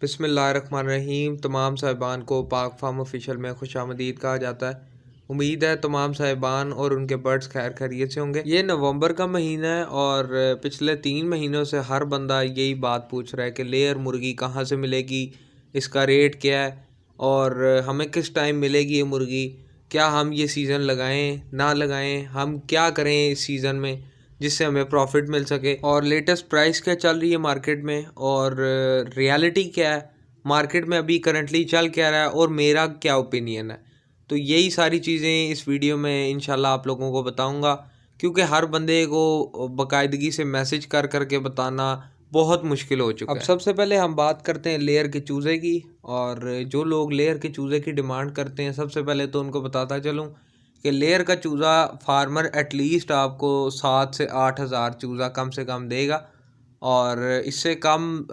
बिस्मिल्लाहिर्रहमानिर्रहीम। तमाम साहिबान को पाक फार्म ऑफिशियल में खुशामदीद कहा जाता है। उम्मीद है तमाम साहिबान और उनके बर्ड्स खैर खैरियत से होंगे। ये नवंबर का महीना है और पिछले 3 महीनों से हर बंदा यही बात पूछ रहा है कि लेयर मुर्गी कहाँ से मिलेगी, इसका रेट क्या है और हमें किस टाइम मिलेगी ये मुर्गी, क्या हम ये सीज़न लगाएं ना लगाएं, हम क्या करें इस सीज़न में जिससे हमें प्रॉफिट मिल सके, और लेटेस्ट प्राइस क्या चल रही है मार्केट में, और रियलिटी क्या है मार्केट में अभी करंटली चल क्या रहा है, और मेरा क्या ओपिनियन है। तो यही सारी चीज़ें इस वीडियो में इंशाल्लाह आप लोगों को बताऊंगा, क्योंकि हर बंदे को बाकायदगी से मैसेज कर करके बताना बहुत मुश्किल हो चुका है। अब सबसे पहले हम बात करते हैं लेयर के चूज़े की, और जो लोग लेयर के चूज़े की डिमांड करते हैं सबसे पहले तो उनको बताता चलूँ कि लेयर का चूज़ा फार्मर एटलीस्ट आपको 7 से 8 हज़ार चूज़ा कम से कम देगा, और इससे कम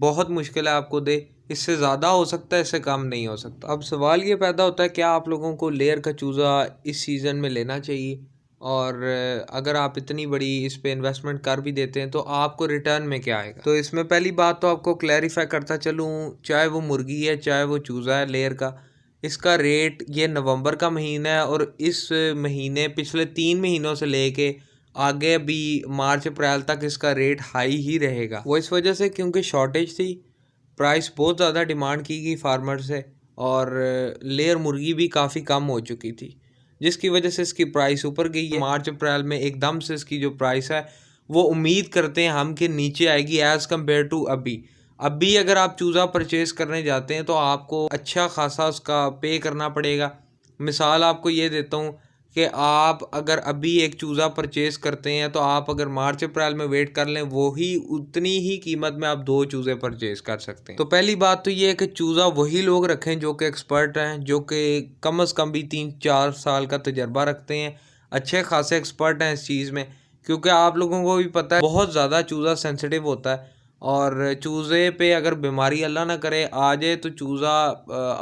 बहुत मुश्किल है आपको दे। इससे ज़्यादा हो सकता है, इससे कम नहीं हो सकता। अब सवाल ये पैदा होता है क्या आप लोगों को लेयर का चूज़ा इस सीज़न में लेना चाहिए, और अगर आप इतनी बड़ी इस पे इन्वेस्टमेंट कर भी देते हैं तो आपको रिटर्न में क्या आएगा। तो इसमें पहली बात तो आपको क्लैरिफाई करता चलूँ, चाहे वो मुर्गी है चाहे वो चूज़ा है लेयर का, इसका रेट ये नवंबर का महीना है और इस महीने पिछले 3 महीनों से लेके आगे भी मार्च अप्रैल तक इसका रेट हाई ही रहेगा। वो इस वजह से क्योंकि शॉर्टेज थी, प्राइस बहुत ज़्यादा डिमांड की गई फार्मर से, और लेयर मुर्गी भी काफ़ी कम हो चुकी थी, जिसकी वजह से इसकी प्राइस ऊपर गई है। मार्च अप्रैल में एकदम से इसकी जो प्राइस है वो उम्मीद करते हैं हम कि नीचे आएगी एज़ कम्पेयर टू अभी अगर आप चूज़ा परचेज़ करने जाते हैं तो आपको अच्छा खासा उसका पे करना पड़ेगा। मिसाल आपको ये देता हूँ कि आप अगर अभी एक चूज़ा परचेज़ करते हैं तो आप अगर मार्च अप्रैल में वेट कर लें वही उतनी ही कीमत में आप 2 चूज़े परचेज़ कर सकते हैं। तो पहली बात तो ये है कि चूज़ा वही लोग रखें जो कि एक्सपर्ट हैं, जो कि कम से कम भी 3-4 साल का तजर्बा रखते हैं, अच्छे खासे एक्सपर्ट हैं इस चीज़ में, क्योंकि आप लोगों को भी पता है बहुत ज़्यादा चूज़ा सेंसिटिव होता है, और चूज़े पे अगर बीमारी अल्लाह ना करे आ जाए तो चूज़ा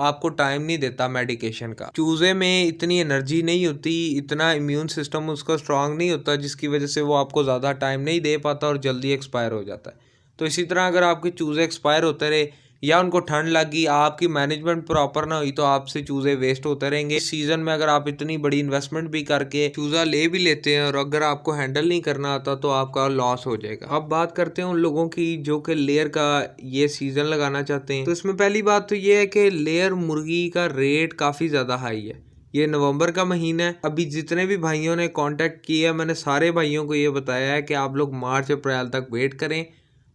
आपको टाइम नहीं देता मेडिकेशन का। चूज़े में इतनी एनर्जी नहीं होती, इतना इम्यून सिस्टम उसका स्ट्रांग नहीं होता, जिसकी वजह से वो आपको ज़्यादा टाइम नहीं दे पाता और जल्दी एक्सपायर हो जाता है। तो इसी तरह अगर आपके चूज़े एक्सपायर होते रहे या उनको ठंड लगी, आपकी मैनेजमेंट प्रॉपर ना हुई, तो आपसे चूज़े वेस्ट होते रहेंगे। इस सीज़न में अगर आप इतनी बड़ी इन्वेस्टमेंट भी करके चूज़ा ले भी लेते हैं और अगर आपको हैंडल नहीं करना आता तो आपका लॉस हो जाएगा। अब बात करते हैं उन लोगों की जो कि लेयर का ये सीज़न लगाना चाहते हैं। तो इसमें पहली बात तो ये है कि लेयर मुर्गी का रेट काफ़ी ज़्यादा हाई है। ये नवंबर का महीना है। अभी जितने भी भाइयों ने कांटेक्ट किया मैंने सारे भाइयों को ये बताया है कि आप लोग मार्च अप्रैल तक वेट करें।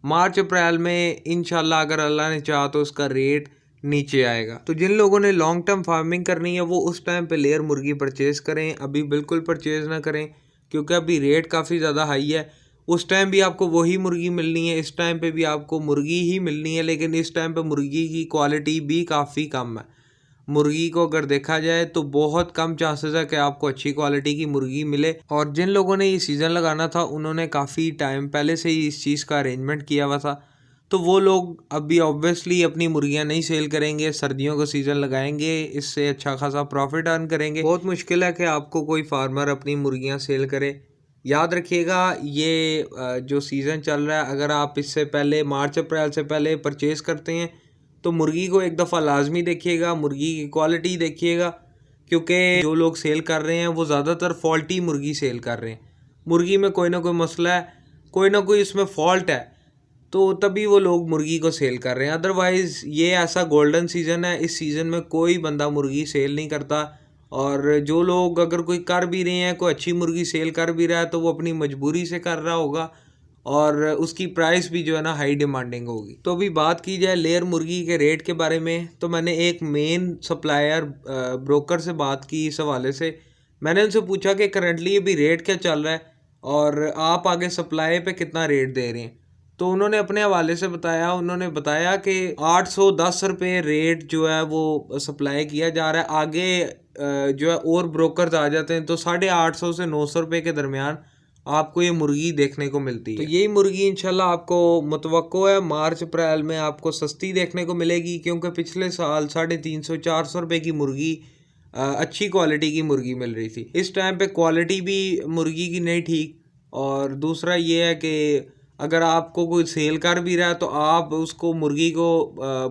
मार्च अप्रैल में इंशाल्लाह अगर अल्लाह ने चाहा तो उसका रेट नीचे आएगा। तो जिन लोगों ने लॉन्ग टर्म फार्मिंग करनी है वो उस टाइम पे लेयर मुर्गी परचेज़ करें, अभी बिल्कुल परचेज़ ना करें, क्योंकि अभी रेट काफ़ी ज़्यादा हाई है। उस टाइम भी आपको वही मुर्गी मिलनी है, इस टाइम पे भी आपको मुर्गी ही मिलनी है, लेकिन इस टाइम पे मुर्गी की क्वालिटी भी काफ़ी कम है। मुर्गी को अगर देखा जाए तो बहुत कम चांसेस है कि आपको अच्छी क्वालिटी की मुर्गी मिले, और जिन लोगों ने ये सीज़न लगाना था उन्होंने काफ़ी टाइम पहले से ही इस चीज़ का अरेंजमेंट किया हुआ था, तो वो लोग अभी ऑब्वियसली अपनी मुर्गियां नहीं सेल करेंगे, सर्दियों का सीज़न लगाएंगे, इससे अच्छा खासा प्रॉफिट अर्न करेंगे। बहुत मुश्किल है कि आपको कोई फार्मर अपनी मुर्गियां सेल करे। याद रखिएगा ये जो सीज़न चल रहा है, अगर आप इससे पहले मार्च अप्रैल से पहले परचेज़ करते हैं तो मुर्गी को एक दफ़ा लाजमी देखिएगा, मुर्गी की क्वालिटी देखिएगा, क्योंकि जो लोग सेल कर रहे हैं वो ज़्यादातर फॉल्टी मुर्गी सेल कर रहे हैं। मुर्गी में कोई ना कोई मसला है, कोई ना कोई इसमें फॉल्ट है, तो तभी वो लोग मुर्गी को सेल कर रहे हैं। अदरवाइज़ ये ऐसा गोल्डन सीज़न है, इस सीज़न में कोई बंदा मुर्गी सेल नहीं करता, और जो लोग अगर कोई कर भी रहे हैं, कोई अच्छी मुर्गी सेल कर भी रहा है तो वो अपनी मजबूरी से कर रहा होगा, और उसकी प्राइस भी जो है ना हाई डिमांडिंग होगी। तो अभी बात की जाए लेयर मुर्गी के रेट के बारे में, तो मैंने एक मेन सप्लायर ब्रोकर से बात की इस हवाले से। मैंने उनसे पूछा कि करंटली अभी रेट क्या चल रहा है और आप आगे सप्लाई पे कितना रेट दे रहे हैं। तो उन्होंने अपने हवाले से बताया, उन्होंने बताया कि 810 रुपये रेट जो है वो सप्लाई किया जा रहा है। आगे जो है और ब्रोकर्स आ जाते हैं तो 850 से 900 रुपये के दरमियान आपको ये मुर्गी देखने को मिलती है। तो यही मुर्गी इंशाल्लाह आपको मुतवक्को है मार्च अप्रैल में आपको सस्ती देखने को मिलेगी, क्योंकि पिछले साल 350-400 रुपये की मुर्गी अच्छी क्वालिटी की मुर्गी मिल रही थी। इस टाइम पे क्वालिटी भी मुर्गी की नहीं ठीक, और दूसरा ये है कि अगर आपको कोई सेल कर भी रहा है तो आप उसको मुर्गी को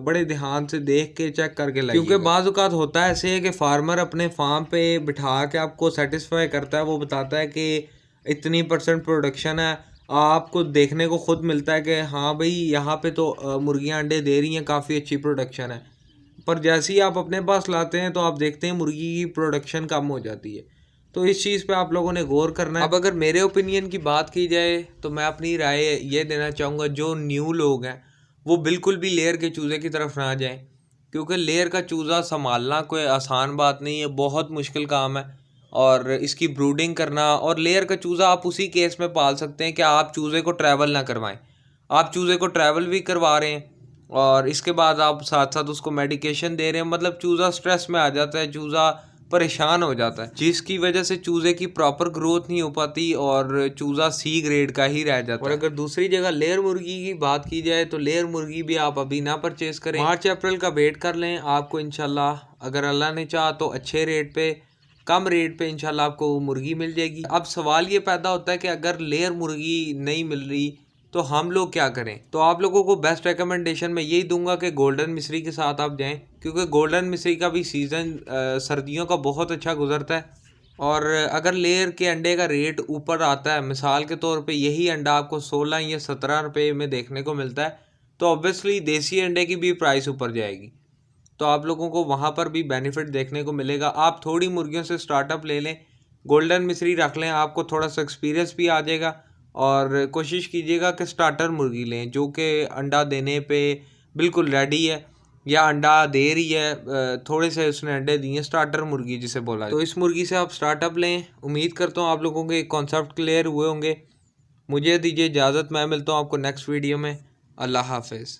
बड़े ध्यान से देख के चेक करके लाइए, क्योंकि बाज़ औक़ात होता है ऐसे है कि फार्मर अपने फार्म पे बिठा के आपको सेटिस्फाई करता है, वो बताता है कि इतनी % प्रोडक्शन है, आपको देखने को खुद मिलता है कि हाँ भाई यहाँ पे तो मुर्गियाँ अंडे दे रही हैं, काफ़ी अच्छी प्रोडक्शन है, पर जैसे ही आप अपने पास लाते हैं तो आप देखते हैं मुर्गी की प्रोडक्शन कम हो जाती है। तो इस चीज़ पे आप लोगों ने गौर करना है। अब अगर मेरे ओपिनियन की बात की जाए तो मैं अपनी राय ये देना चाहूँगा, जो न्यू लोग हैं वो बिल्कुल भी लेयर के चूज़े की तरफ ना जाएं, क्योंकि लेयर का चूज़ा संभालना कोई आसान बात नहीं है, बहुत मुश्किल काम है। और इसकी ब्रूडिंग करना, और लेयर का चूज़ा आप उसी केस में पाल सकते हैं कि आप चूज़े को ट्रैवल ना करवाएं। आप चूज़े को ट्रैवल भी करवा रहे हैं और इसके बाद आप साथ साथ उसको मेडिकेशन दे रहे हैं, मतलब चूज़ा स्ट्रेस में आ जाता है, चूज़ा परेशान हो जाता है, जिसकी वजह से चूज़े की प्रॉपर ग्रोथ नहीं हो पाती और चूज़ा सी ग्रेड का ही रह जाता है। और अगर दूसरी जगह लेयर मुर्गी की बात की जाए तो लेयर मुर्गी भी आप अभी ना परचेज करें, मार्च अप्रैल का वेट कर लें, आपको इंशाल्लाह अगर अल्लाह ने चाहा तो अच्छे रेट पे, कम रेट पे इंशाल्लाह आपको मुर्गी मिल जाएगी। अब सवाल ये पैदा होता है कि अगर लेयर मुर्गी नहीं मिल रही तो हम लोग क्या करें? तो आप लोगों को बेस्ट रिकमेंडेशन मैं यही दूंगा कि गोल्डन मिस्री के साथ आप जाएं, क्योंकि गोल्डन मिस्री का भी सीज़न सर्दियों का बहुत अच्छा गुजरता है। और अगर लेयर के अंडे का रेट ऊपर आता है, मिसाल के तौर पे यही अंडा आपको 16 या 17 रुपये में देखने को मिलता है, तो ऑब्वियसली देसी अंडे की भी प्राइस ऊपर जाएगी, तो आप लोगों को वहाँ पर भी बेनिफिट देखने को मिलेगा। आप थोड़ी मुर्गियों से स्टार्टअप ले लें, गोल्डन मिस्री रख लें, आपको थोड़ा सा एक्सपीरियंस भी आ जाएगा। और कोशिश कीजिएगा कि स्टार्टर मुर्गी लें जो कि अंडा देने पे बिल्कुल रेडी है या अंडा दे रही है, थोड़े से उसने अंडे दिए, स्टार्टर मुर्गी जिसे बोला है। तो इस मुर्गी से आप स्टार्टअप लें। उम्मीद करता हूँ आप लोगों के कॉन्सेप्ट क्लियर हुए होंगे। मुझे दीजिए इजाज़त, मैं मिलता हूँ आपको नेक्स्ट वीडियो में। अल्लाह हाफिज़।